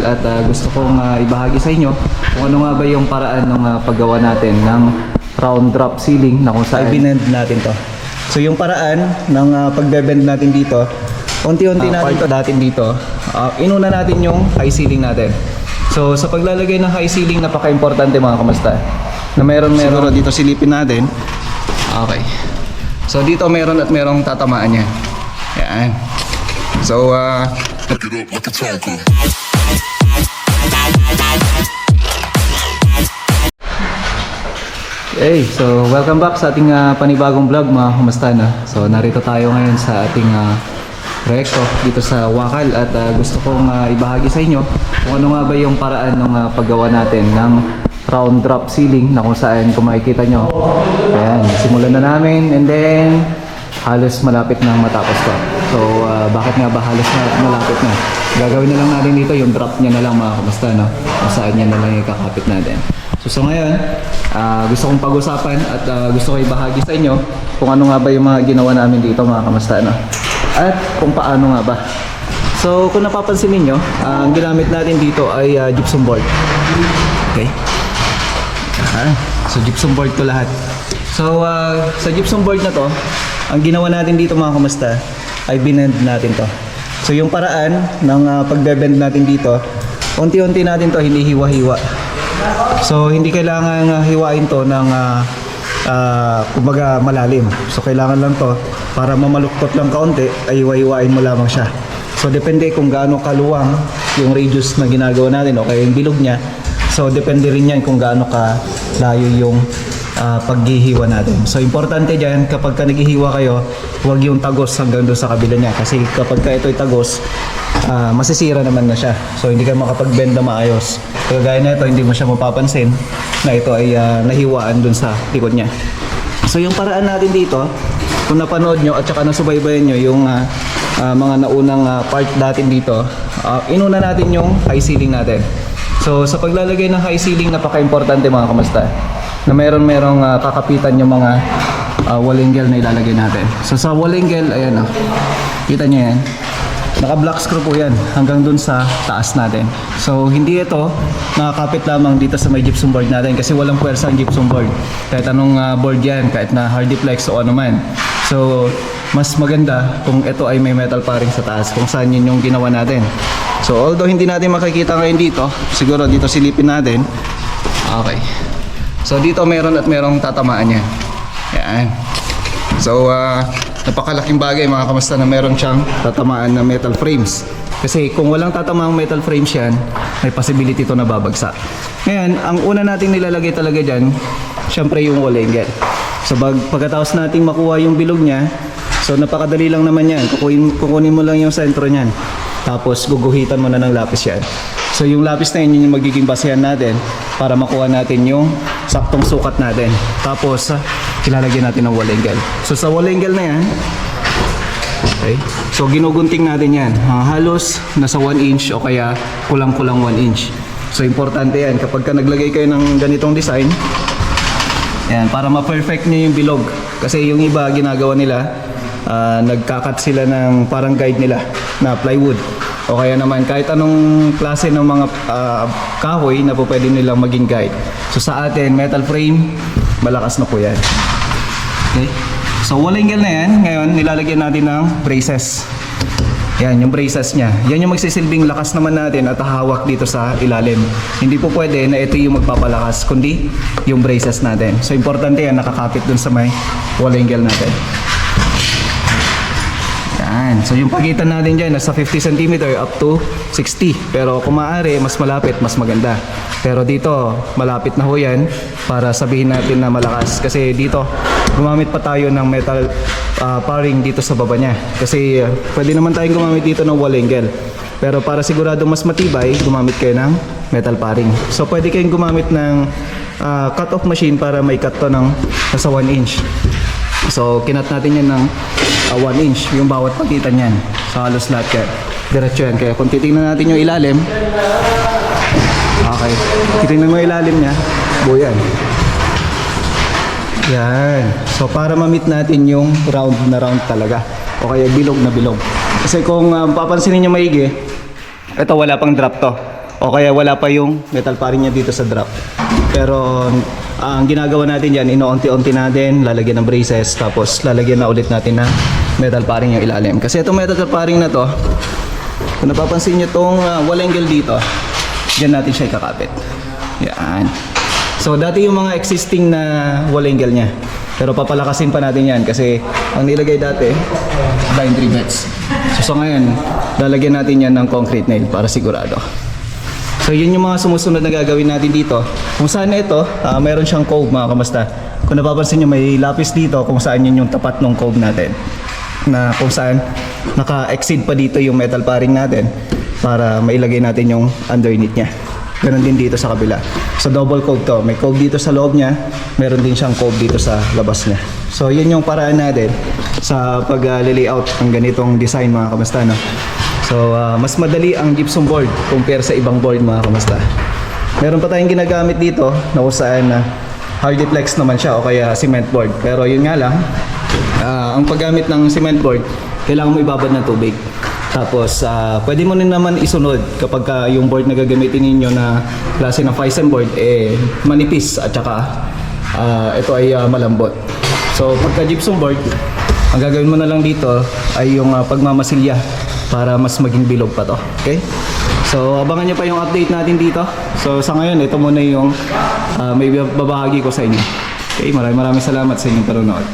At gusto kong ibahagi sa inyo kung ano nga ba yung paraan ng paggawa natin ng round drop ceiling na kung saan binend natin to. So yung paraan ng pagbe-bend natin dito, unti-unti natin to datin dito. Inuna natin yung high ceiling natin. So sa paglalagay ng high ceiling, napaka-importante mga kamasta na meron siguro dito silipin natin. Okay. So dito meron at merong tatamaan yan. Yan. So Look it up like a talker. Hey, so welcome back sa ating panibagong vlog mga kamusta na. So narito tayo ngayon sa ating proyekto dito sa Wakal at gusto kong ibahagi sa inyo kung ano nga ba yung paraan ng paggawa natin ng round drop ceiling na kung saan kung makikita nyo. Ayan, simulan na namin and then halos malapit na matapos to. So bakit nga ba halos malapit na? Gagawin na lang natin dito yung drop niya na lang mga kamusta no? Kung saan niya na lang ikakapit natin. So ngayon, gusto kong pag-usapan at gusto ko ibahagi sa inyo kung ano nga ba yung mga ginawa namin dito mga kamusta no? At kung paano nga ba. So kung napapansin niyo, ang ginamit natin dito ay gypsum board. Okay? So gypsum board to lahat. So sa gypsum board na to, ang ginawa natin dito mga kamusta ay binend natin to. So yung paraan ng pagbe-bend natin dito, unti-unti natin to hinihiwa-hiwa. So hindi kailangan hiwain to ng kumbaga malalim. So kailangan lang to para mamaluktot lang kaunti ay hiwa-hiwain mo lamang siya. So depende kung gaano kaluwang yung radius na ginagawa natin o kaya yung bilog niya. So depende rin yan kung gaano ka layo yung paghihiwa natin. So importante dyan kapag ka naghihiwa kayo, huwag yung tagos hanggang doon sa kabila niya. Kasi kapag ka ito'y tagos, masisira naman na siya. So hindi ka makapag-bend na maayos. Kagaya na ito, hindi mo siya mapapansin na ito ay nahiwaan doon sa likod niya. So yung paraan natin dito, kung napanood nyo at saka nasubaybayan nyo yung mga naunang part natin dito, inuna natin yung high ceiling natin. So sa paglalagay ng high ceiling, napaka-importante mga kamusta na merong kakapitan yung mga wall angle na ilalagay natin. So sa wall angle, ayan o, kita nyo yan, naka black screw po yan hanggang dun sa taas natin. So hindi ito nakakapit lamang dito sa may gypsum board natin kasi walang puwersa ang gypsum board kahit anong board yan, kahit na hardiplex o ano man. So mas maganda kung ito ay may metal paring sa taas, kung saan yun yung ginawa natin. So although hindi natin makikita ngayon dito, siguro dito silipin natin. Okay. So dito meron at merong tatamaan yan. Yan. So napakalaking bagay mga kamusta na meron siyang tatamaan na metal frames. Kasi kung walang tatamaang metal frames yan, may possibility to na babagsak. Ngayon, ang una nating nilalagay talaga dyan, syempre yung wall angle. So pagkatapos nating makuha yung bilog niya, so napakadali lang naman yan. Kukunin mo lang yung sentro niyan. Tapos guguhitan mo na ng lapis yan. So yung lapis na yun yung magiging basehan natin para makuha natin yung saktong sukat natin. Tapos ilalagyan natin ng wall angle. So sa wall angle na yan, okay, so ginugunting natin yan. Halos nasa 1 inch o kaya kulang-kulang 1 inch. So importante yan kapag ka naglagay kayo ng ganitong design, yan, para ma-perfect nyo yung bilog. Kasi yung iba ginagawa nila, nagkakat sila ng parang guide nila na plywood. O kaya naman kahit anong klase ng mga kahoy na po pwede nilang maging guide. So sa atin, metal frame, malakas na po yan. Okay? So wall angle na yan. Ngayon, nilalagyan natin ng braces. Yan, yung braces niya. Yan yung magsisilbing lakas naman natin at hahawak dito sa ilalim. Hindi po pwede na ito yung magpapalakas, kundi yung braces natin. So importante yan, nakakapit dun sa may wall angle natin. Yan. So yung pagitan natin dyan, nasa 50 cm up to 60. Pero kung maaari, mas malapit, mas maganda. Pero dito, malapit na ho yan para sabihin natin na malakas. Kasi dito, gumamit pa tayo ng metal paring dito sa baba niya. Kasi pwede naman tayong gumamit dito ng wall angle. Pero para sigurado mas matibay, gumamit kayo ng metal paring. So pwede kayong gumamit ng cut-off machine para may cut to ng nasa 1 inch. So kinat natin yan ng 1 inch yung bawat pagitan yan. So halos lahat kaya diretso yan. Kaya kung titingnan natin yung ilalim, okay, titingnan mo yung ilalim niya, buo yan. Yan. So para ma-meet natin yung round na round talaga o kaya bilog na bilog. Kasi kung papansinin nyo maigi, ito wala pang drop to. o kaya wala pa yung metal paring niya dito sa drop. Pero ang ginagawa natin yan, inoonti-onti natin, lalagyan ng braces, tapos lalagyan na ulit natin ng metal paring yung ilalim. Kasi itong metal paring na to, kung napapansin nyo itong wall angle dito, dyan natin siya ikakapit. Yan. So dati yung mga existing na wall angle niya, pero papalakasin pa natin yan kasi ang nilagay dati, blind rivets. So ngayon, lalagyan natin yan ng concrete nail para sigurado. So yun yung mga sumusunod na gagawin natin dito. Kung saan na ito, meron siyang cove mga kamasta. Kung napapansin nyo, may lapis dito kung saan yun yung tapat ng cove natin. Na kung saan naka-exceed pa dito yung metal paring natin para mailagay natin yung underneath niya. Ganon din dito sa kabila. So double cove to. May cove dito sa loob niya, meron din siyang cove dito sa labas niya. So yun yung paraan natin sa pag-layout ng ganitong design mga kamasta, no? So mas madali ang gypsum board compare sa ibang board mga kamasta. Meron pa tayong ginagamit dito na kung saan hardiplex naman siya o kaya cement board. Pero yun nga lang, ang paggamit ng cement board, kailangan mo ibabad ng tubig. Tapos pwede mo rin naman isunod kapag yung board na gagamitin ninyo na klase ng Phison board manipis at saka ito ay malambot. So pagka gypsum board, ang gagawin mo na lang dito ay yung pagmamasilya para mas maging bilog pa to. Okay? So abangan nyo pa yung update natin dito. So sa ngayon, ito muna yung may babahagi ko sa inyo. Okay, maraming salamat sa inyong panonood.